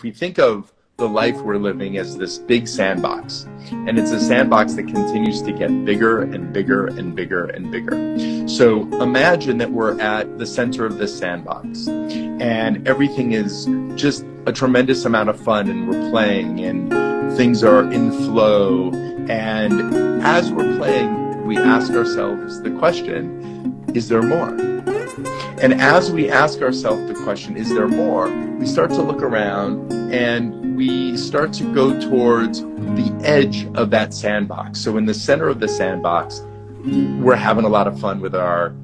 we think of the life we're living as this big sandbox, and it's a sandbox that continues to get bigger and bigger and bigger and bigger. So imagine that we're at the center of this sandbox, and everything is just a tremendous amount of fun, and we're playing, and things are in flow. And as we're playing, we ask ourselves the question, is there more? And as we ask ourselves the question, is there more? We start to look around and we start to go towards the edge of that sandbox. So in the center of the sandbox, we're having a lot of fun with our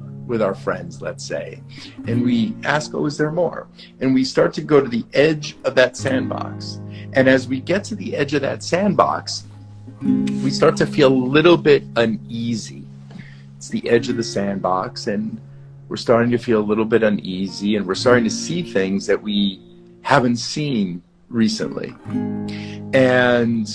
friends, let's say. And we ask, oh, is there more? And we start to go to the edge of that sandbox. And as we get to the edge of that sandbox, we start to feel a little bit uneasy. It's the edge of the sandbox, and we're starting to feel a little bit uneasy, and we're starting to see things that we haven't seen recently. And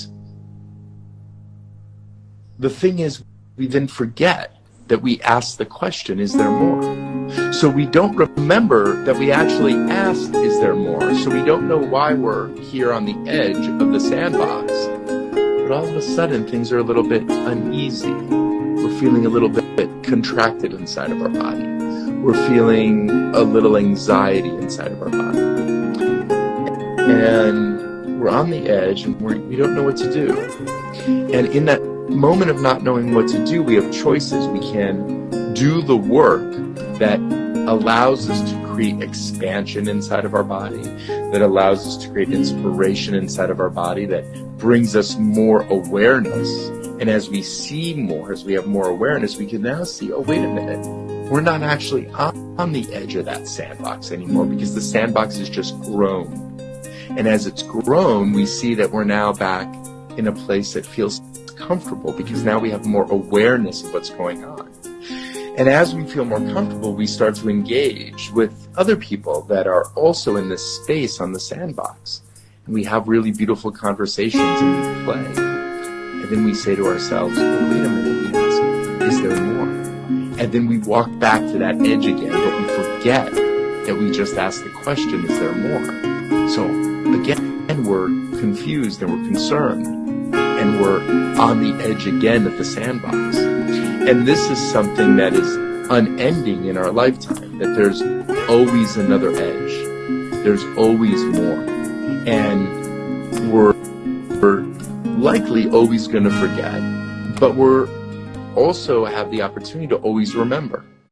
the thing is, we then forget that we asked the question, is there more? So we don't remember that we actually asked, is there more? So we don't know why we're here on the edge of the sandbox. But all of a sudden, things are a little bit uneasy. We're feeling a little bit contracted inside of our body. We're feeling a little anxiety inside of our body. And we're on the edge, and we don't know what to do. And in that moment of not knowing what to do, we have choices. We can do the work that allows us to create expansion inside of our body, that allows us to create inspiration inside of our body, that brings us more awareness. And as we see more, as we have more awareness, we can now see, oh, wait a minute, we're not actually on the edge of that sandbox anymore, because the sandbox has just grown. And as it's grown, we see that we're now back in a place that feels comfortable, because now we have more awareness of what's going on. And as we feel more comfortable, we start to engage with other people that are also in this space on the sandbox. And we have really beautiful conversations and we play. And then we say to ourselves, oh, wait a minute, we ask, is there more? And then we walk back to that edge again, but we forget that we just asked the question, is there more? So again, we're confused and we're concerned, and we're on the edge again of the sandbox. And this is something that is unending in our lifetime, that there's always another edge. There's always more. And we're likely always going to forget, but we're also have the opportunity to always remember.